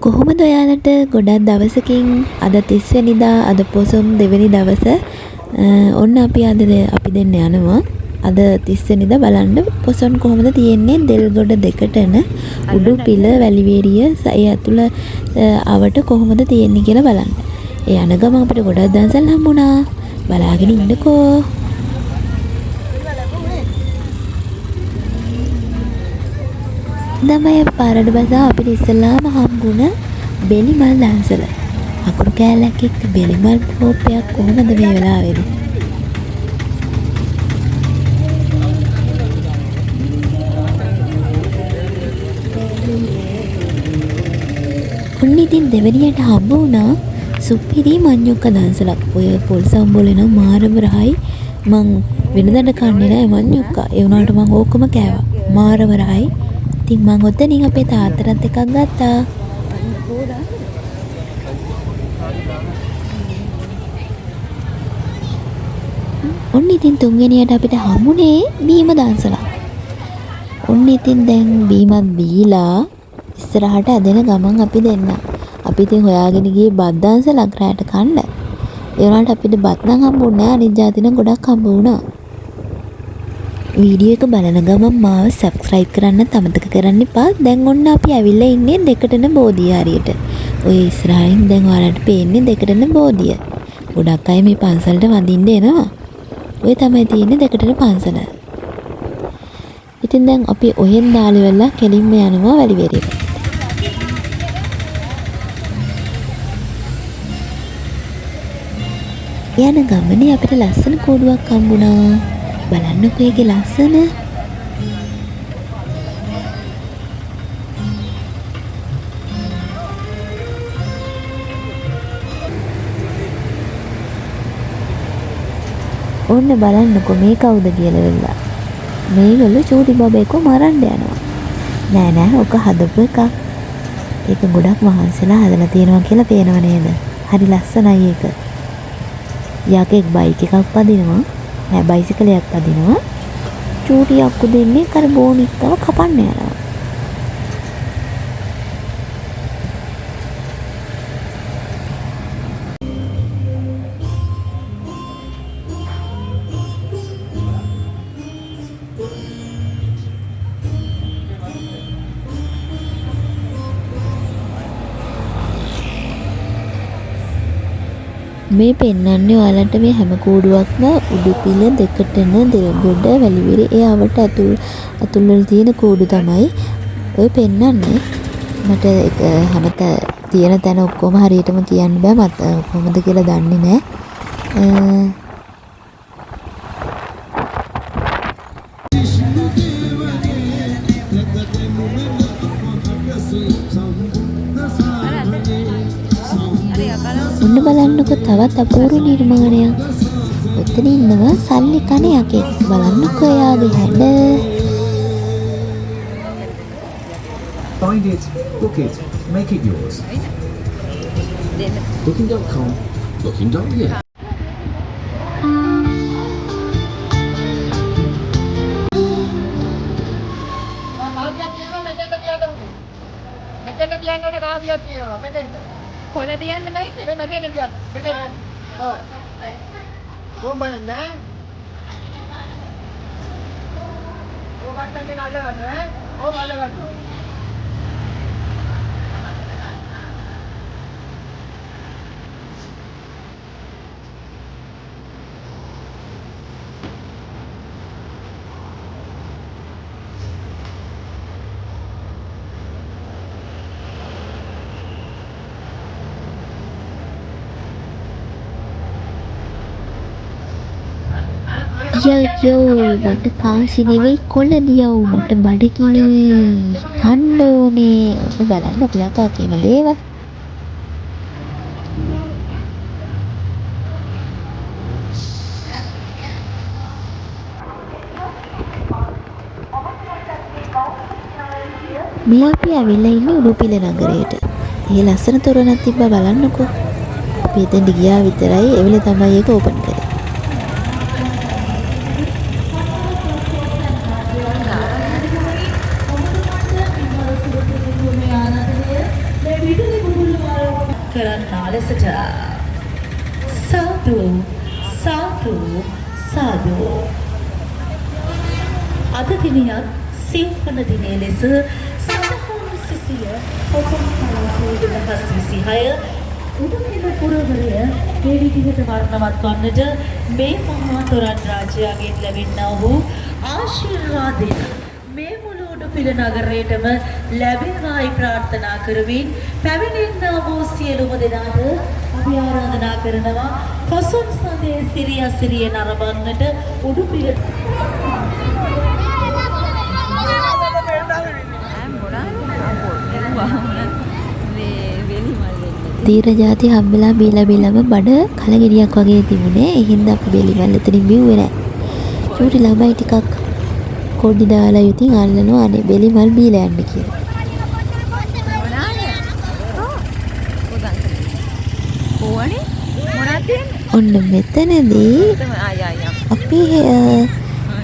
කොහොමද ඔයාලට ගොඩක් දවසකින් අද 30 වෙනිදා අද පොසොන් දෙවෙනි දවස ඔන්න අපි දෙන්න යනවා. අද 30 වෙනිදා බලන්න පොසොන් කොහොමද තියෙන්නේ දෙල්ගොඩ දෙකටන උඩුපිල වැලිවේරිය ඒ ඇතුළ අවට කොහොමද තියෙන්නේ කියලා බලන්න. ඒ යන ගමන් අපිට ගොඩක් දන්සල් හම්බුණා. බලාගෙන ඉන්නකෝ. තමයි පාරට බසා අපිට ඉස්සෙල්ලාම හම්බුණ බෙලිමල් දන්සල. අකුරු කෑල්ලක් එක්ක බෙලිමල් කෝපයක් කොහොමද මේ වෙලාවේදී? ඔන්න ඉතින් දෙවෙනියට හම්බ වුණා සුපිරි මඤ්ඤොක්ක දන්සලක්. ඔය පොල් සම්බෝලේන මාරම රහයි. මං වෙනදට කන්නේ නැහැ මඤ්ඤොක්ක. ඒ වුණාට මං ඕකම කෑවා. මාරම රහයි. ඉතින් මං ඔතනින් අපේ තාත්තටත් එකක් ගත්තා. ඔන්න ඉතින් තුන්වෙනියට අපිට හම්බුනේ බීම දන්සලක්. ඔන්න ඉතින් දැන් බීමත් බීලා ඉස්සරහට ඇදෙන ගමන් අපි දෙන්න. අපි ඉතින් හොයාගෙන ගියේ බත් දන්සලක් රැට කන්න. ඒ වුණාට අපිට බත් නම් හම්බුනේ නැහැ. අනිත් જાති නම් ගොඩක් හම්බ වුණා. වීඩියෝ එක බලන ගමන් මාව සබ්ස්ක්‍රයිබ් කරන්න අමතක කරන්න එපා. දැන් ඔන්න අපි ඇවිල්ලා ඉන්නේ දෙකටන බෝධිය හරියට. ඔය ඉස්සරහින් දැන් ඔයාලට පේන්නේ දෙකටන බෝධිය. ගොඩක් අය මේ පන්සලට වඳින්න එනවා. ඔය තමයි තියෙන්නේ දෙකටන පන්සල. ඉතින් දැන් අපි ඔහෙන් දාලි වෙලා කෙලින්ම යනවා වැලිවේරියට. යන ගමනේ අපිට ලස්සන කූඩුවක් හම්බුණා. බලන්නකෝ ඒකේ ලස්සන. ඔන්න බලන්නකෝ මේ කවුද කියලා වෙලා. මේගොල්ලෝ චූටි බබේකෝ මරන්න යනවා. නෑ ඔක හදපු එකක්. ඒක ගොඩක් මහන්සිලා හදලා තියෙනවා කියලා පේනව නේද? හරි ලස්සනයි ඒක. යකෙක් බයික් එකක් පදිනවා. නෑ බයිසිකලයක් පදිනවා. චූටි අක්කු දෙන්නේ කර බෝනික්කව කපන්න යනවා. මේ පෙන්වන්නේ ඔයාලට මේ හැම කූඩුවක්ම උඩුපිල දෙකටන දෙල්ගොඩ වැලිවේරි ඒ අවට අතුල් වල තියෙන කූඩු තමයි ඔය පෙන්වන්නේ. මට ඒක හැමත තියෙන තැන ඔක්කොම හරියටම කියන්න බෑ. මට කොහොමද කියලා දන්නේ නෑ. ඔන්න බලන්නකො තවත් අපූර්ව නිර්මාණයක්. ඔතන ඉන්නවා සල්ලි කන යකෙක්. බලන්නකො එයාගේ හැඩ. Find it, book it, make it yours. Booking.com, booking.yeah. කොහෙද තියන්නේ මේ? මෙතන තියන්න. මෙතන. ඔව්. කොහොමද නෑ? ඔබට දෙන්න අල්ලගන්න ඈ. ඔබ අල්ලගන්න. යෝ මට කාසි නෙවෙයි කොළදියෝ මට බඩගිනි කන්න ඕනේ. ඔබ බලන්න පුළා කියන දේවල්. මේ අපි ඇවිල්ලා ඉන්නේ උඩුපිල නගරයට. ඒ ලස්සන තොරණක් තිබ්බා බලන්නකෝ. අපි එතෙන්ට ගියා විතරයි. ඒ වෙලේ තමයි ඒක ඕපන් කරේ. විදුලි කරන්නා ලෙසට සාදු සාදු සාදු අද දිනයත් සිව්වන දිනේ ලෙස සඳහන් සිසිය පොසොන් පළාතේ 2026 උඩුපිට පුරවරය මේ විදිහට වර්ණවත් වන්නට මේ මහා තොරන් රාජයාගෙන් ලැබෙනා වූ ආශිර්වාදය මේ මුළු උඩුපිට නගරයටම ලැබේවායි ප්‍රාර්ථනා කරමින් පැමිණෙන්නා වූ සියලුම දෙනාට අපි ආරාධනා කරනවා පොසොන් සඳේ සිරිය සිරිය නරඹන්නට උඩුපිට තීර ජාති හම්බෙලා බීලා බඩ කලගෙඩියක් වගේ තිබුණේ. ඒ හින්දා අපි බෙලිමල් එතනින් බිව්වේ නැහැ. චූටි ළමයි ටිකක් කොඩි දාලා ඉතින් අල්ලනවා අනේ බෙලිමල් බීලා යන්න කියලා. ඔන්න මෙතනදී අපි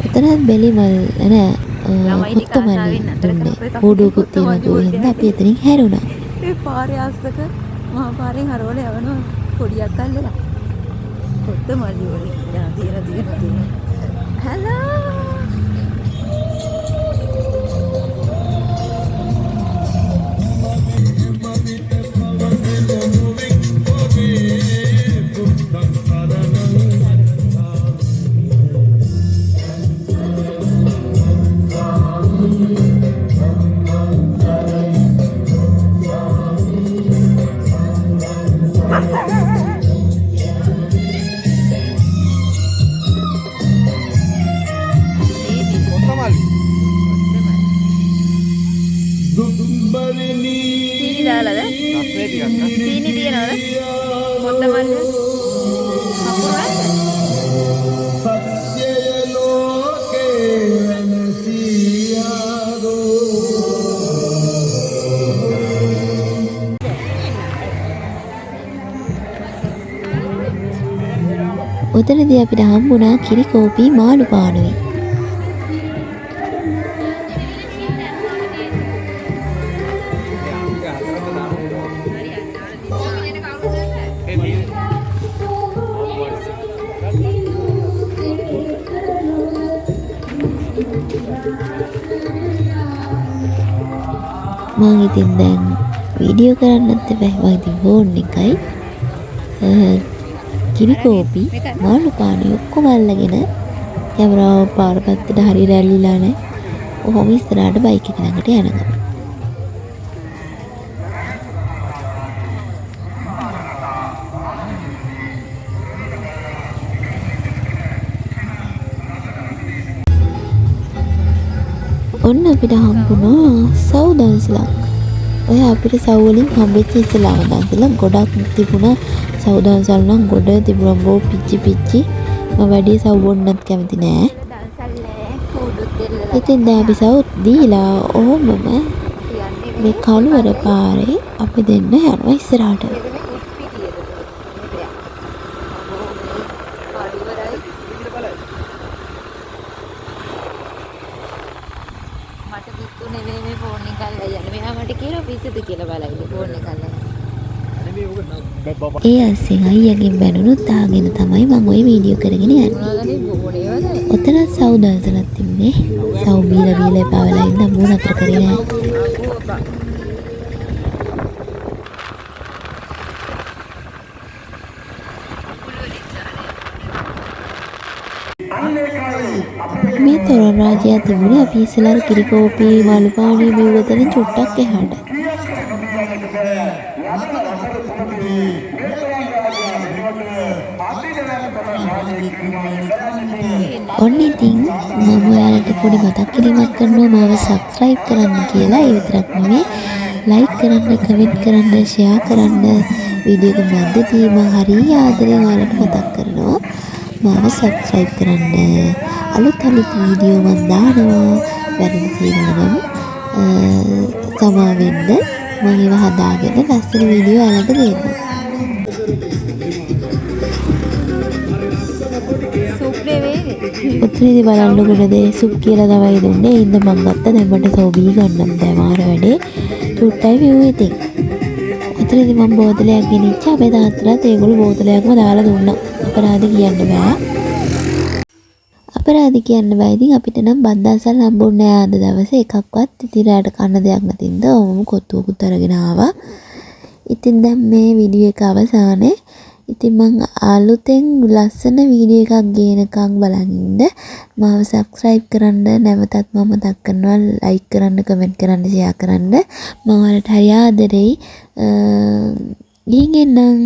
එතන බෙලිමල් නෑ පුත්තමල්ලි දුන්නේ. කූඩුවකුත් තියෙන දෝ හින්දා අපි එතනින් හැරුණා. ඒ පාරේ අස්සක මහා පාරෙන් හරවල යවනවා පොඩියක් අල්ලලා. කොත්ත මල්ලි වලින් යන තියෙන. හලෝ. සීනි තියනවද? කොත්තමල්ලි. උතනදී අපිට හම්බුණා කිරි කෝපි මාළු පානුයි. මම ඉතින් දැන් වීඩියෝ කරන්නත් බැහැ. මම ඉතින් ෆෝන් එකයි කිරි කෝපි මාළු පානුයි ඔක්කොම අල්ලගෙන කැමරාව පාර පැත්තට හරියට ඇල්ලිලා නැහැ. ඔහොම ඉස්සරහට බයික් එක ළඟට යනවා. ඔන්න අපිට හම්බුණා සව් දන්සලක්. ඔය අපිට සව් වලින් හම්බෙච්ච ඉස්ලාම දන්සල ගොඩක් තිබුණා. සව් දන්සල් නම් ගොඩ තිබුණා බෝ පිච්චි. මම වැඩි සව් බොන්නත් කැමති නෑ. ඉතින් දැන් අපි සව් දීලා ඕමම මේ කළුවර පාරේ අපි දෙන්න යනවා ඉස්සරහට. මට පිටු නෙවෙයි මේ ෆෝන් එක අල්ලලා යන්නේ. මෙහා මට කියලා පිටුද කියලා බලයිද ෆෝන් එක අල්ලලා. ඒ අස්සෙන් අයියගෙන් බැනුනොත් ආගෙන තමයි මම ওই වීඩියෝ කරගෙන යන්නේ. ඔතන සව් දන්සලක් තිබුණේ. සව් බීලා එපා වෙලා ඉඳන් මූණ අතර කරේ නෑ. මේ තොරන් රාජයා තිබුණේ අපි ඉස්සෙල්ලා කිරි කෝපි මාළු පානුයි බිව්වතන චුට්ටක් එහාට. ඔන්න ඉතින් මම ඔයාලට පොඩි මතක් කිරීමක් කරනවා මාව සබ්ස්ක්‍රයිබ් කරන්න කියලා. ඒ විතරක් නෙවෙයි ලයික් කරන්න, කමෙන්ට් කරන්න, ෂෙයා කරන්න. වීඩියෝ එක මැදදී මම හරිය ආදරෙන් ඔයාලට මතක් කරනවා මාව සබ්ස්ක්‍රයිබ් කරන්න. අලුත් වීඩියෝ මම දානවා. වැරදි තියෙනවා නම් සමා වෙන්න. මම ඒව හදාගෙන ලස්සන වීඩියෝ ඔයාලට දෙන්නම්. උත්තරේදී බලන්නකොටද සුප් කියලා තමයි දුන්නේ. ඉන්න මං ගත්තා. දැන් මට සෝබී ගන්නම් බෑ මාර වැඩේ. චුට්ටයි වීව් ඉතින්. උත්තර එතනදි මම බෝතලයක් ගෙනිච්ච අපේ තාත්තලාත් ඒගොල්ලෝ බෝතලයක්ම දාලා දුන්නා. අපරාධ කියන්න බෑ. අපරාධ කියන්න බෑ. ඉතින් අපිට නම් බද්දාසල් හම්බුන්නේ නෑ අද දවසේ එකක්වත්. ඉතින් රැට කන්න දෙයක් නැතිඳ ඔවම කොත්තුවකුත් අරගෙන ආවා. ඉතින් දැන් මේ වීඩියෝ එක අවසානේ. ඉතින් මං අලුතෙන් ලස්සන වීඩියෝ එකක් ගේනකම් බලන් ඉන්න. මාව subscribe කරන්න නැවතත් මම මතක් කරනවා like කරන්න comment කරන්න share කරන්න. මම ඔයාලට හරි ආදරෙයි. ගිහින් එන්නම්.